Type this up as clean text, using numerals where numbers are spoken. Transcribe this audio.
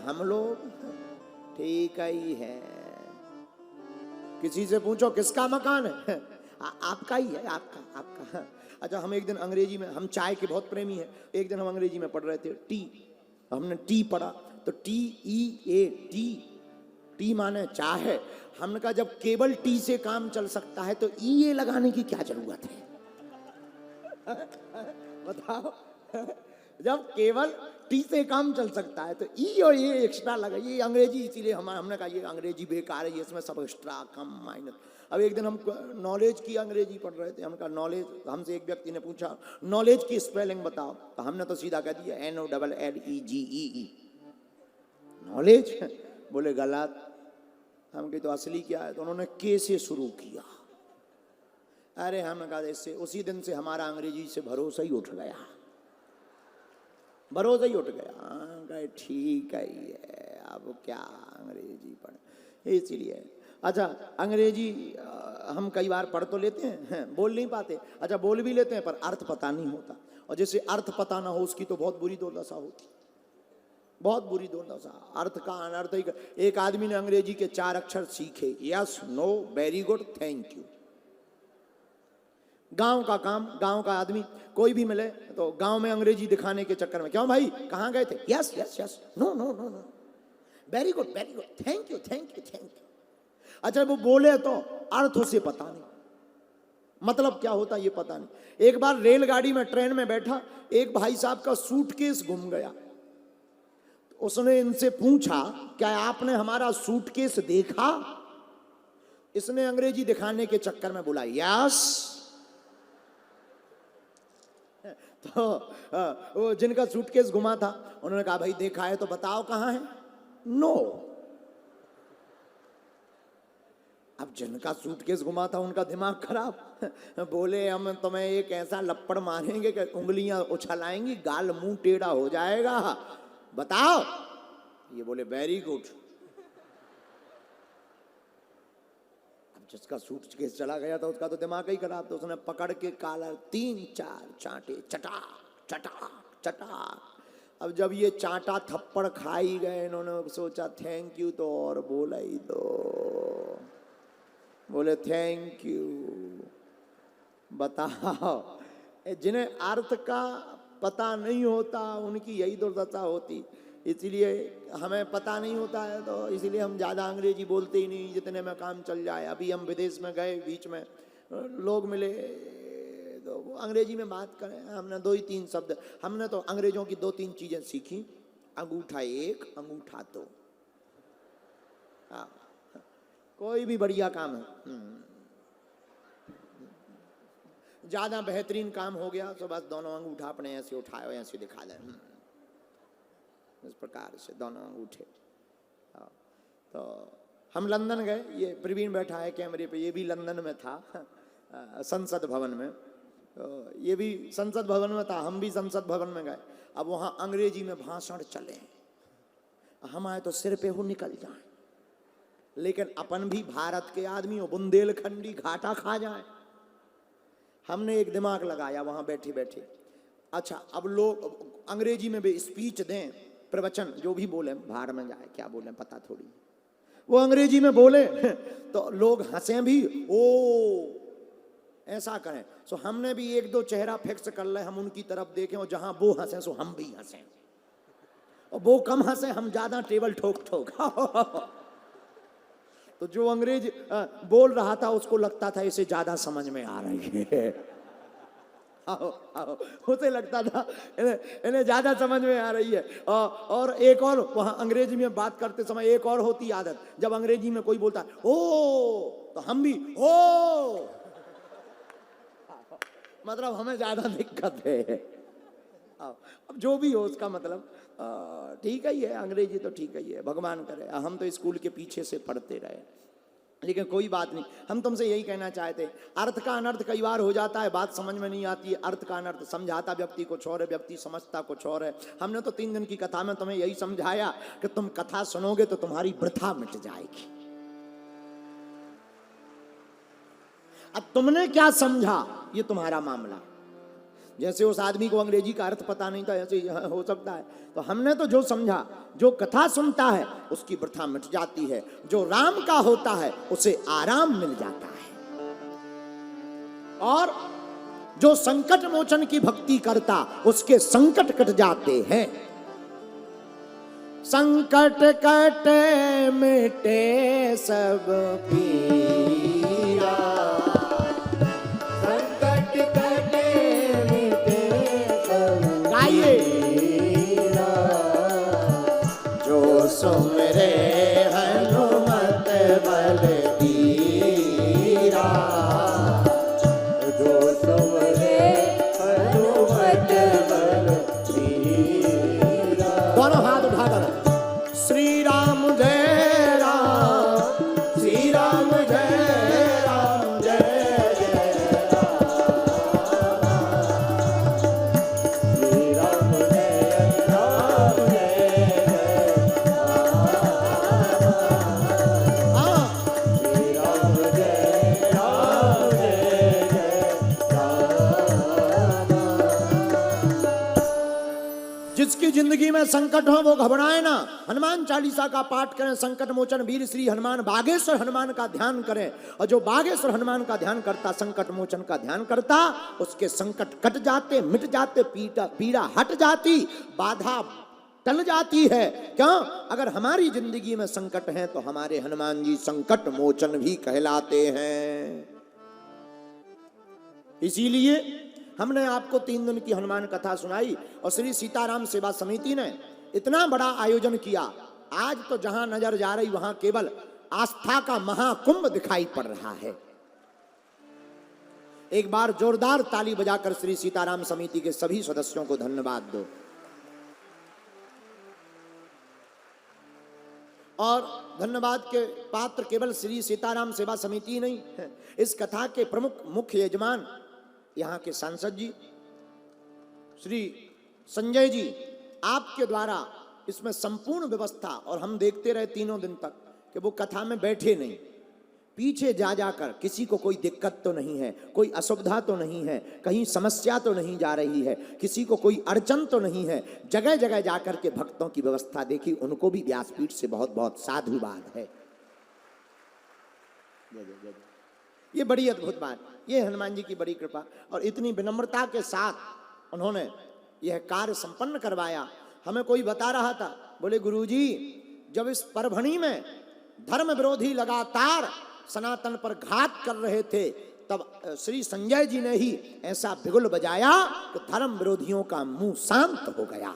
हम लोग ठीक ही है। किसी से पूछो किसका मकान है, आपका ही है, आपका। अच्छा, हम एक दिन अंग्रेजी में, हम चाय के बहुत प्रेमी हैं, एक दिन हम अंग्रेजी में पढ़ रहे थे टी, हमने टी पढ़ा तो TEA, टी माने चाय है। हमने कहा जब केवल टी से काम चल सकता है तो EA लगाने की क्या जरूरत है? बताओ, जब केवल टी से काम चल सकता है तो ई और ये एक्स्ट्रा लगा, ये अंग्रेजी इसीलिए हमने कहा ये अंग्रेजी बेकार है, ये इसमें सब एक्स्ट्रा कम माइनस। अब एक दिन हम नॉलेज की अंग्रेजी पढ़ रहे थे, हमने कहा नॉलेज, हमसे एक व्यक्ति ने पूछा नॉलेज की स्पेलिंग बताओ, तो हमने तो सीधा कह दिया NOLLEGE, नॉलेज। बोले गलत। हम कहे तो असली क्या है? तो उन्होंने के से शुरू किया। अरे हमने कहा इससे, उसी दिन से हमारा अंग्रेजी से भरोसा ही उठ गया, भरोसा ही उठ गया। कहे ठीक है, अब क्या अंग्रेजी पढ़े, इसीलिए। अच्छा, अंग्रेजी हम कई बार पढ़ तो लेते हैं, बोल नहीं पाते। अच्छा, बोल भी लेते हैं पर अर्थ पता नहीं होता, और जैसे अर्थ पता ना हो उसकी तो बहुत बुरी दुर्दशा होती, बहुत बुरी दुर्दशा। अर्थ का अनर्थ ही। एक आदमी ने अंग्रेजी के 4 अक्षर सीखे, yes, no, very good, thank you. गांव का काम, गांव का आदमी कोई भी मिले तो गांव में अंग्रेजी दिखाने के चक्कर में, क्यों भाई कहाँ गए थे, yes yes yes, no no no no, very good, thank you, thank you, thank you. अच्छा, वो बोले तो अर्थ उसे पता नहीं, मतलब क्या होता ये पता नहीं। एक बार रेलगाड़ी में, ट्रेन में बैठा, एक भाई साहब का सूटकेस गुम गया। उसने इनसे पूछा क्या आपने हमारा सूटकेस देखा? इसने अंग्रेजी दिखाने के चक्कर में बोला यस। तो वो जिनका सूटकेस गुमा था उन्होंने कहा भाई देखा है तो बताओ कहाँ है? नो। अब जिनका सूटकेस गुमा था उनका दिमाग खराब, बोले हम तुम्हें एक ऐसा लप्पड़ मारेंगे कि उंगलियां उछलाएंगी, गाल मुंह टेढ़ा हो जाएगा, बताओ। ये बोले वेरी गुड। अब जिसका सूटकेस चला गया था उसका तो दिमाग ही खराब था, उसने पकड़ के कॉलर 3-4 चांटे, चटा चटा चटा। अब जब ये चांटा थप्पड़ खाई गए, इन्होंने सोचा थैंक यू तो और बोला ही दो, बोले थैंक यू। बताओ, जिन्हें अर्थ का पता नहीं होता उनकी यही दुर्दशा होती। इसीलिए हमें पता नहीं होता है तो इसीलिए हम ज़्यादा अंग्रेजी बोलते ही नहीं, जितने में काम चल जाए। अभी हम विदेश में गए, बीच में लोग मिले तो अंग्रेजी में बात करें, हमने 2-3 शब्द, हमने तो अंग्रेजों की 2-3 चीज़ें सीखी, अंगूठा 1, अंगूठा 2। हाँ, कोई भी बढ़िया काम है, ज़्यादा बेहतरीन काम हो गया तो बस दोनों अंगूठा अपने ऐसे उठाए, ऐसे दिखा दें, इस प्रकार से दोनों अंगूठे। तो हम लंदन गए, ये प्रवीण बैठा है कैमरे पे, ये भी लंदन में था, संसद भवन में। तो ये भी संसद भवन में था, हम भी संसद भवन में गए। अब वहाँ अंग्रेजी में भाषण चले, हम आए तो सिर पे हो निकल जाए, लेकिन अपन भी भारत के आदमी हो, बुंदेलखंडी, घाटा खा जाए। हमने एक दिमाग लगाया वहाँ बैठे बैठे, अच्छा अब लोग अंग्रेजी में भी स्पीच दें, प्रवचन जो भी बोले, बाहर में जाए क्या बोले पता थोड़ी, वो अंग्रेजी में बोले तो लोग हंसे भी, ओ ऐसा करें। सो हमने भी 1-2 चेहरा फिक्स कर ले, हम उनकी तरफ देखें और जहां वो हंसे सो हम भी हंसें, और वो कम हंसे हम ज्यादा टेबल ठोक ठोक तो जो अंग्रेज बोल रहा था उसको लगता था इसे ज्यादा समझ में आ रही है, आओ आओ, उसे लगता था इन्हें ज्यादा समझ में आ रही है। और एक और वहां अंग्रेजी में बात करते समय एक और होती आदत, जब अंग्रेजी में कोई बोलता है ओ तो हम भी ओ, मतलब हमें ज्यादा दिक्कत है। अब जो भी हो उसका मतलब ठीक ही है, अंग्रेजी तो ठीक ही है, भगवान करे। हम तो स्कूल के पीछे से पढ़ते रहे, लेकिन कोई बात नहीं। हम तुमसे यही कहना चाहते, अर्थ का अनर्थ कई बार हो जाता है, बात समझ में नहीं आती है। अर्थ का अनर्थ समझाता व्यक्ति कुछ और है, व्यक्ति समझता कुछ और है। हमने तो 3 दिन की कथा में तुम्हें यही समझाया कि तुम कथा सुनोगे तो तुम्हारी वृथा मिट जाएगी। अब तुमने क्या समझा ये तुम्हारा मामला। जैसे उस आदमी को अंग्रेजी का अर्थ पता नहीं था, ऐसे ही हो सकता है। तो हमने तो जो समझा, जो कथा सुनता है उसकी वृथा मिट जाती है, जो राम का होता है उसे आराम मिल जाता है, और जो संकट मोचन की भक्ति करता उसके संकट कट जाते हैं। संकट कटे मिटे सब पीरा, संकट कटे मिटे सब पीरा, जो सुमरे हनुमत बलबीरा, जो सुमरे हनुमत बलबीरा। दोनों हाथ उठाकर श्री राम जय राम, श्री राम जय राम, जय जय राम, श्री राम जय राम, जय राम, श्री राम जय राम, जय राम। जिसकी जिंदगी में संकट हो वो घबराए ना, हनुमान चालीसा का पाठ करें, संकट मोचन वीर श्री हनुमान बागेश्वर हनुमान का ध्यान करें, और जो बागेश्वर हनुमान का ध्यान करता, संकट मोचन का ध्यान करता, उसके संकट कट जाते, मिट जाते, पीड़ा हट जाती, बाधा टल जाती है। क्यों? अगर हमारी जिंदगी में संकट है तो हमारे हनुमान जी संकट मोचन भी कहलाते हैं। इसीलिए हमने आपको 3 दिन की हनुमान कथा सुनाई, और श्री सीताराम सेवा समिति ने इतना बड़ा आयोजन किया। आज तो जहां नजर जा रही वहां केवल आस्था का महाकुंभ दिखाई पड़ रहा है। एक बार जोरदार ताली बजाकर श्री सीताराम समिति के सभी सदस्यों को धन्यवाद दो। और धन्यवाद के पात्र केवल श्री सीताराम सेवा समिति नहीं है, इस कथा के प्रमुख मुख्य यजमान यहाँ के सांसद जी श्री संजय जी, आपके द्वारा इसमें संपूर्ण व्यवस्था, और हम देखते रहे 3 दिन तक कि वो कथा में बैठे नहीं, पीछे जा जाकर किसी को कोई दिक्कत तो नहीं है, कोई असुविधा तो नहीं है, कहीं समस्या तो नहीं जा रही है, किसी को कोई अड़चन तो नहीं है, जगह जगह जाकर के भक्तों की व्यवस्था देखी। उनको भी व्यासपीठ से बहुत बहुत साधुवाद है। ये बड़ी अद्भुत बात, ये हनुमान जी की बड़ी कृपा, और इतनी विनम्रता के साथ उन्होंने यह कार्य संपन्न करवाया। हमें कोई बता रहा था, बोले गुरुजी, जब इस परभणी में धर्म विरोधी लगातार सनातन पर घात कर रहे थे, तब श्री संजय जी ने ही ऐसा बिगुल बजाया कि धर्म विरोधियों का मुंह शांत हो गया।